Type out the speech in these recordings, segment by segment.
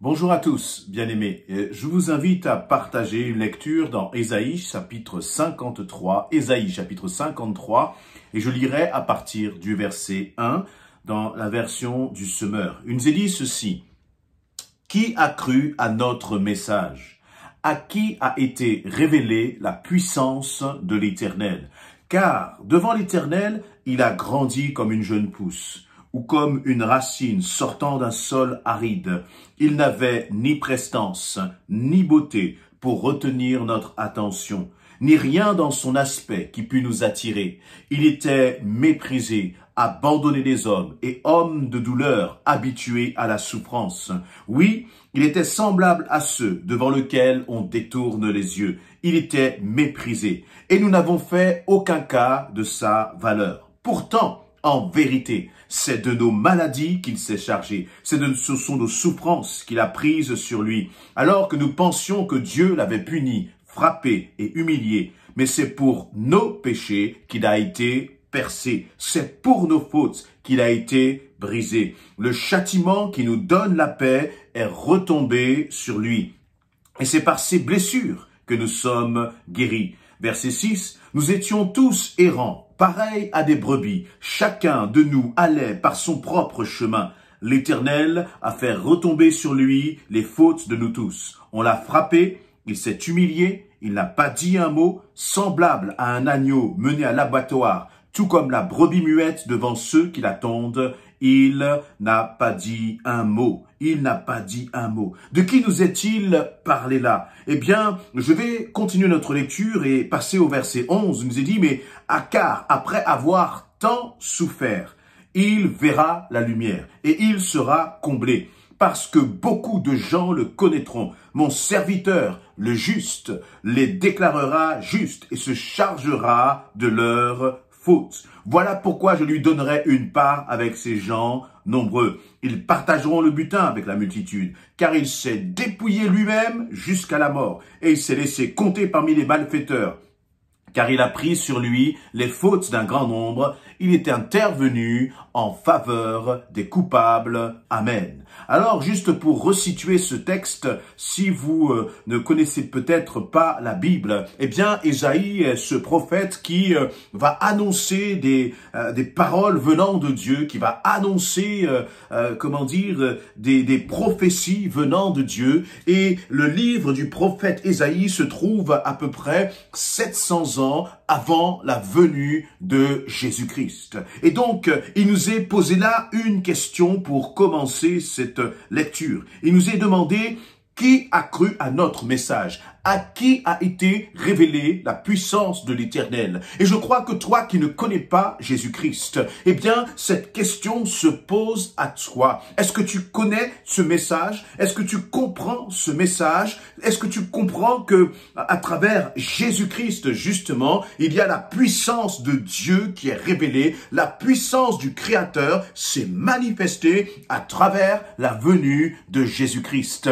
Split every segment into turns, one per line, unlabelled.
Bonjour à tous, bien-aimés. Je vous invite à partager une lecture dans Ésaïe chapitre 53, Ésaïe chapitre 53, et je lirai à partir du verset 1 dans la version du Semeur. Il nous est dit ceci: Qui a cru à notre message? À qui a été révélée la puissance de l'Éternel? Car devant l'Éternel, il a grandi comme une jeune pousse, ou comme une racine sortant d'un sol aride. Il n'avait ni prestance, ni beauté pour retenir notre attention, ni rien dans son aspect qui pût nous attirer. Il était méprisé, abandonné des hommes, et homme de douleur, habitué à la souffrance. Oui, il était semblable à ceux devant lesquels on détourne les yeux. Il était méprisé, et nous n'avons fait aucun cas de sa valeur. Pourtant, en vérité, c'est de nos maladies qu'il s'est chargé. Ce sont nos souffrances qu'il a prises sur lui. Alors que nous pensions que Dieu l'avait puni, frappé et humilié. Mais c'est pour nos péchés qu'il a été percé. C'est pour nos fautes qu'il a été brisé. Le châtiment qui nous donne la paix est retombé sur lui. Et c'est par ses blessures que nous sommes guéris. Verset 6, nous étions tous errants, pareils à des brebis. Chacun de nous allait par son propre chemin. L'Éternel a fait retomber sur lui les fautes de nous tous. On l'a frappé, il s'est humilié, il n'a pas dit un mot, semblable à un agneau mené à l'abattoir, tout comme la brebis muette devant ceux qui l'attendent. Il n'a pas dit un mot. Il n'a pas dit un mot. De qui nous est-il parlé là? Eh bien, je vais continuer notre lecture et passer au verset 11. Il nous est dit, mais car après avoir tant souffert, il verra la lumière et il sera comblé. Parce que beaucoup de gens le connaîtront. Mon serviteur, le juste, les déclarera justes et se chargera de leurs fautes. Voilà pourquoi je lui donnerai une part avec ces gens nombreux. Ils partageront le butin avec la multitude, car il s'est dépouillé lui-même jusqu'à la mort, et il s'est laissé compter parmi les malfaiteurs. Car il a pris sur lui les fautes d'un grand nombre, il est intervenu en faveur des coupables. Amen. Alors, juste pour resituer ce texte, si vous ne connaissez peut-être pas la Bible, eh bien, Ésaïe est ce prophète qui va annoncer des paroles venant de Dieu, qui va annoncer, des prophéties venant de Dieu. Et le livre du prophète Ésaïe se trouve à peu près 700 ans avant la venue de Jésus-Christ. Et donc, il nous est posé là une question pour commencer cette lecture. Il nous est demandé: qui a cru à notre message? À qui a été révélée la puissance de l'Éternel? Et je crois que toi qui ne connais pas Jésus-Christ, eh bien, cette question se pose à toi. Est-ce que tu connais ce message? Est-ce que tu comprends ce message? Est-ce que tu comprends que, à travers Jésus-Christ, justement, il y a la puissance de Dieu qui est révélée, la puissance du Créateur s'est manifestée à travers la venue de Jésus-Christ.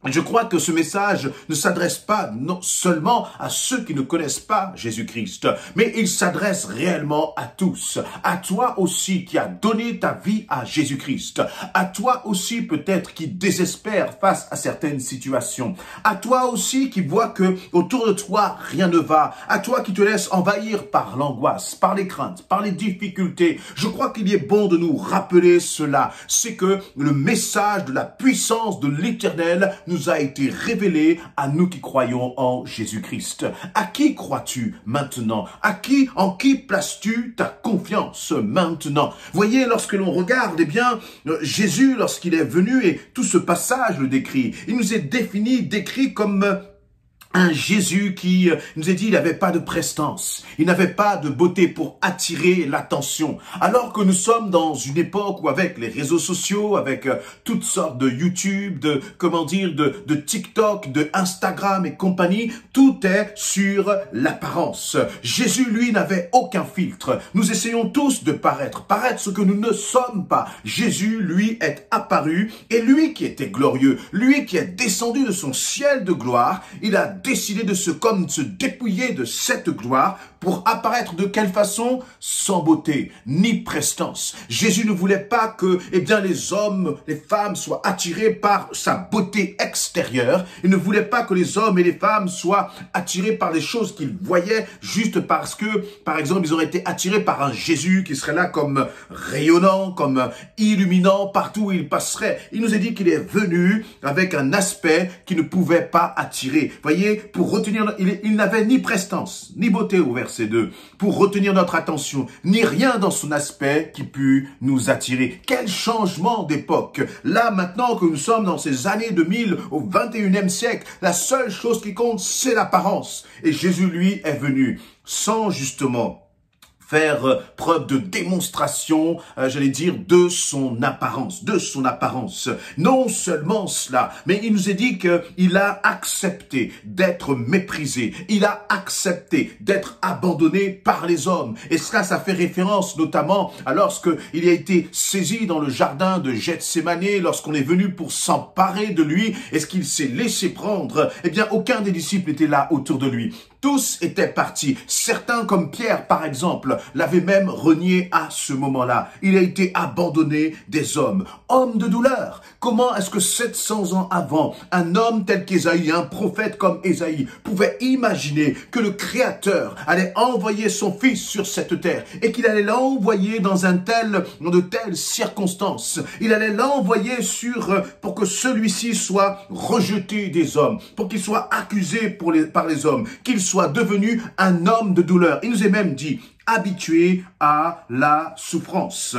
Je crois que ce message ne s'adresse pas non seulement à ceux qui ne connaissent pas Jésus-Christ, mais il s'adresse réellement à tous. À toi aussi qui as donné ta vie à Jésus-Christ. À toi aussi peut-être qui désespère face à certaines situations. À toi aussi qui vois que autour de toi rien ne va. À toi qui te laisse envahir par l'angoisse, par les craintes, par les difficultés. Je crois qu'il est bon de nous rappeler cela. C'est que le message de la puissance de l'Éternel nous a été révélé à nous qui croyons en Jésus-Christ. À qui crois-tu maintenant? En qui places-tu ta confiance maintenant? Voyez, lorsque l'on regarde, eh bien, Jésus, lorsqu'il est venu, et tout ce passage le décrit, il nous est décrit comme un Jésus qui nous a dit il n'avait pas de prestance, il n'avait pas de beauté pour attirer l'attention. Alors que nous sommes dans une époque où avec les réseaux sociaux, avec toutes sortes de YouTube, de TikTok, de Instagram et compagnie, tout est sur l'apparence. Jésus, lui, n'avait aucun filtre. Nous essayons tous de paraître ce que nous ne sommes pas. Jésus, lui, est apparu et lui qui était glorieux, lui qui est descendu de son ciel de gloire, il a décidé de se dépouiller de cette gloire pour apparaître de quelle façon? Sans beauté, ni prestance. Jésus ne voulait pas que, les hommes, les femmes soient attirés par sa beauté extérieure. Il ne voulait pas que les hommes et les femmes soient attirés par des choses qu'ils voyaient juste parce que, par exemple, ils auraient été attirés par un Jésus qui serait là comme rayonnant, comme illuminant partout où il passerait. Il nous a dit qu'il est venu avec un aspect qui ne pouvait pas attirer. Voyez, pour retenir, il n'avait ni prestance, ni beauté au verset 2, pour retenir notre attention, ni rien dans son aspect qui put nous attirer. Quel changement d'époque! Là, maintenant que nous sommes dans ces années 2000, au 21e siècle, la seule chose qui compte, c'est l'apparence. Et Jésus, lui, est venu sans justement faire preuve de démonstration, de son apparence. Non seulement cela, mais il nous a dit qu'il a accepté d'être méprisé. Il a accepté d'être abandonné par les hommes. Et cela, ça fait référence notamment à lorsqu'il a été saisi dans le jardin de Gethsémani, lorsqu'on est venu pour s'emparer de lui. Est-ce qu'il s'est laissé prendre? Aucun des disciples était là autour de lui. Tous étaient partis. Certains, comme Pierre, par exemple, l'avaient même renié à ce moment-là. Il a été abandonné des hommes. Homme de douleur. Comment est-ce que 700 ans avant, un homme tel qu'Ésaïe, un prophète comme Ésaïe, pouvait imaginer que le Créateur allait envoyer son Fils sur cette terre et qu'il allait l'envoyer dans de telles circonstances. Il allait l'envoyer pour que celui-ci soit rejeté des hommes, pour qu'il soit accusé par les hommes, qu'il soit devenu un homme de douleur. Il nous est même dit, habitué à la souffrance.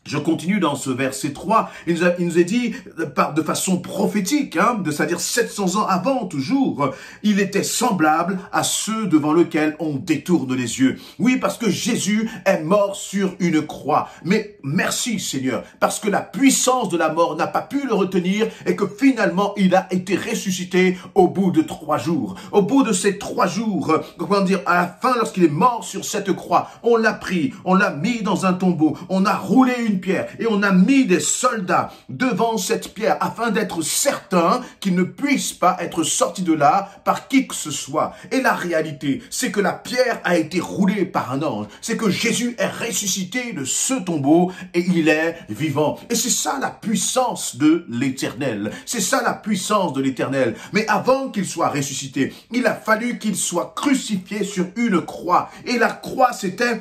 Je continue dans ce verset 3, il nous est dit de façon prophétique, c'est-à-dire 700 ans avant toujours, il était semblable à ceux devant lesquels on détourne les yeux. Oui, parce que Jésus est mort sur une croix. Mais merci Seigneur, parce que la puissance de la mort n'a pas pu le retenir et que finalement il a été ressuscité au bout de 3 jours. Au bout de ces 3 jours, à la fin lorsqu'il est mort sur cette croix, on l'a pris, on l'a mis dans un tombeau, on a roulé une pierre et on a mis des soldats devant cette pierre afin d'être certain qu'il ne puisse pas être sorti de là par qui que ce soit. Et la réalité, c'est que la pierre a été roulée par un ange. C'est que Jésus est ressuscité de ce tombeau et il est vivant. Et c'est ça la puissance de l'Éternel. C'est ça la puissance de l'Éternel. Mais avant qu'il soit ressuscité, il a fallu qu'il soit crucifié sur une croix. Et la croix, c'était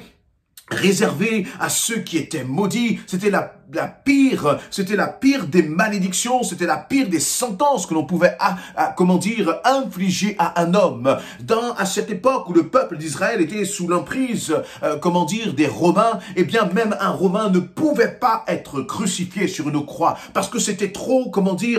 réservé à ceux qui étaient maudits. C'était la pire des malédictions, c'était la pire des sentences que l'on pouvait infliger à un homme. À cette époque où le peuple d'Israël était sous l'emprise, des Romains, même un Romain ne pouvait pas être crucifié sur une croix parce que c'était trop,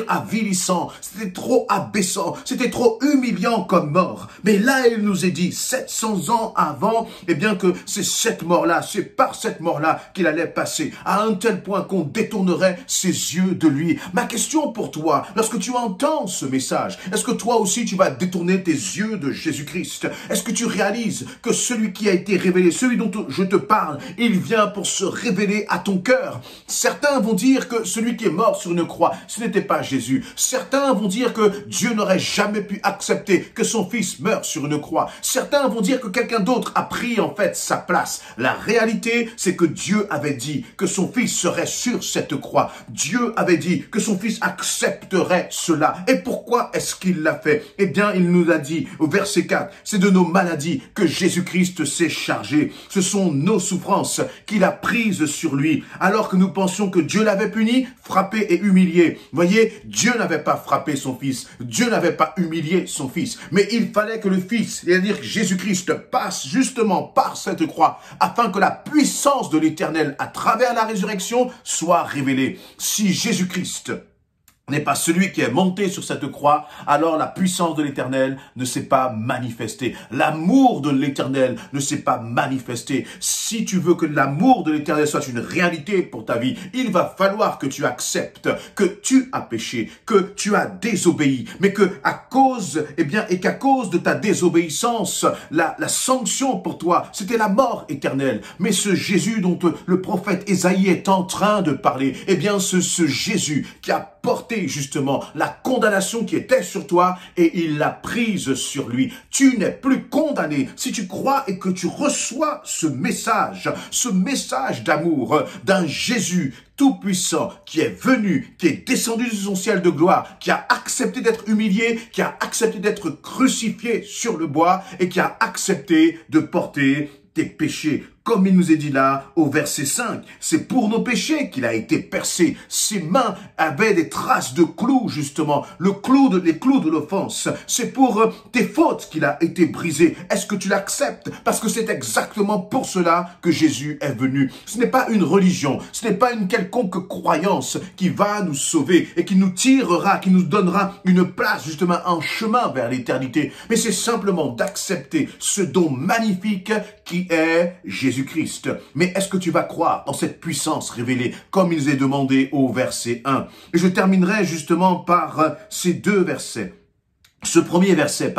avilissant, c'était trop abaissant, c'était trop humiliant comme mort. Mais là, il nous est dit, 700 ans avant, que c'est cette mort-là, c'est par cette mort-là qu'il allait passer à un tel point qu'on détournerait ses yeux de lui. Ma question pour toi, lorsque tu entends ce message, est-ce que toi aussi tu vas détourner tes yeux de Jésus-Christ? Est-ce que tu réalises que celui qui a été révélé, celui dont je te parle, il vient pour se révéler à ton cœur? Certains vont dire que celui qui est mort sur une croix, ce n'était pas Jésus. Certains vont dire que Dieu n'aurait jamais pu accepter que son fils meure sur une croix. Certains vont dire que quelqu'un d'autre a pris en fait sa place. La réalité, c'est que Dieu avait dit que son fils serait sur cette croix. Dieu avait dit que son fils accepterait cela. Et pourquoi est-ce qu'il l'a fait? Il nous a dit au verset 4, c'est de nos maladies que Jésus-Christ s'est chargé. Ce sont nos souffrances qu'il a prises sur lui. Alors que nous pensions que Dieu l'avait puni, frappé et humilié. Voyez, Dieu n'avait pas frappé son fils. Dieu n'avait pas humilié son fils. Mais il fallait que le fils, c'est-à-dire que Jésus-Christ, passe justement par cette croix afin que la puissance de l'Éternel à travers la résurrection soit révélée. Si Jésus-Christ n'est pas celui qui est monté sur cette croix, alors la puissance de l'Éternel ne s'est pas manifestée. L'amour de l'Éternel ne s'est pas manifesté. Si tu veux que l'amour de l'Éternel soit une réalité pour ta vie, il va falloir que tu acceptes que tu as péché, que tu as désobéi, mais que qu'à cause de ta désobéissance, la sanction pour toi, c'était la mort éternelle. Mais ce Jésus dont le prophète Ésaïe est en train de parler, ce Jésus qui a porté porté justement la condamnation qui était sur toi et il l'a prise sur lui. Tu n'es plus condamné si tu crois et que tu reçois ce message d'amour d'un Jésus tout-puissant qui est venu, qui est descendu de son ciel de gloire, qui a accepté d'être humilié, qui a accepté d'être crucifié sur le bois et qui a accepté de porter tes péchés. Comme il nous est dit là au verset 5, c'est pour nos péchés qu'il a été percé. Ses mains avaient des traces de clous justement, les clous de l'offense. C'est pour tes fautes qu'il a été brisé. Est-ce que tu l'acceptes? Parce que c'est exactement pour cela que Jésus est venu. Ce n'est pas une religion, ce n'est pas une quelconque croyance qui va nous sauver et qui nous tirera, qui nous donnera une place justement, un chemin vers l'éternité. Mais c'est simplement d'accepter ce don magnifique qui est Jésus-Christ. Mais est-ce que tu vas croire dans cette puissance révélée comme il nous est demandé au verset 1? Et je terminerai justement par ces deux versets. Ce premier verset,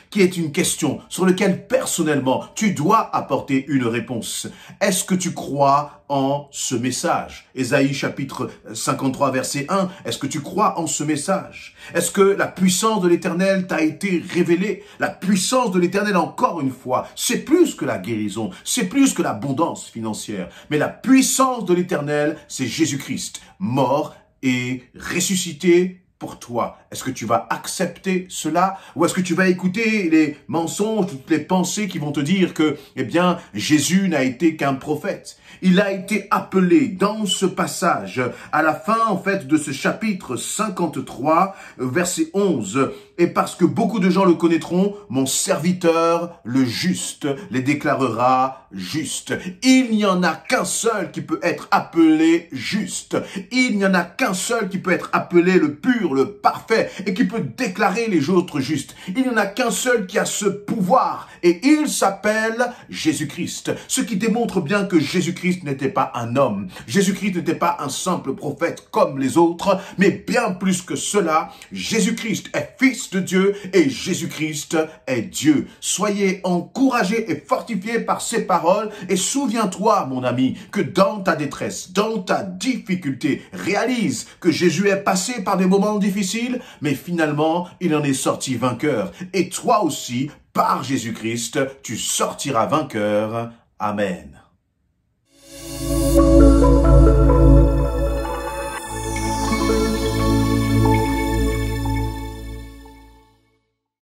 qui est une question sur laquelle personnellement tu dois apporter une réponse. Est-ce que tu crois en ce message? Ésaïe chapitre 53 verset 1, est-ce que tu crois en ce message? Est-ce que la puissance de l'Éternel t'a été révélée? La puissance de l'Éternel, encore une fois, c'est plus que la guérison, c'est plus que l'abondance financière. Mais la puissance de l'Éternel, c'est Jésus-Christ, mort et ressuscité pour toi. Est-ce que tu vas accepter cela ou est-ce que tu vas écouter les mensonges, toutes les pensées qui vont te dire que, eh bien, Jésus n'a été qu'un prophète? Il a été appelé dans ce passage, à la fin, en fait, de ce chapitre 53, verset 11, et parce que beaucoup de gens le connaîtront, mon serviteur, le juste, les déclarera justes. Il n'y en a qu'un seul qui peut être appelé juste. Il n'y en a qu'un seul qui peut être appelé le pur, le parfait, et qui peut déclarer les autres justes. Il n'y en a qu'un seul qui a ce pouvoir, et il s'appelle Jésus-Christ. Ce qui démontre bien que Jésus-Christ n'était pas un homme. Jésus-Christ n'était pas un simple prophète comme les autres, mais bien plus que cela, Jésus-Christ est fils de Dieu et Jésus-Christ est Dieu. Soyez encouragés et fortifiés par ces paroles et souviens-toi, mon ami, que dans ta détresse, dans ta difficulté, réalise que Jésus est passé par des moments difficiles, mais finalement, il en est sorti vainqueur. Et toi aussi, par Jésus-Christ, tu sortiras vainqueur. Amen.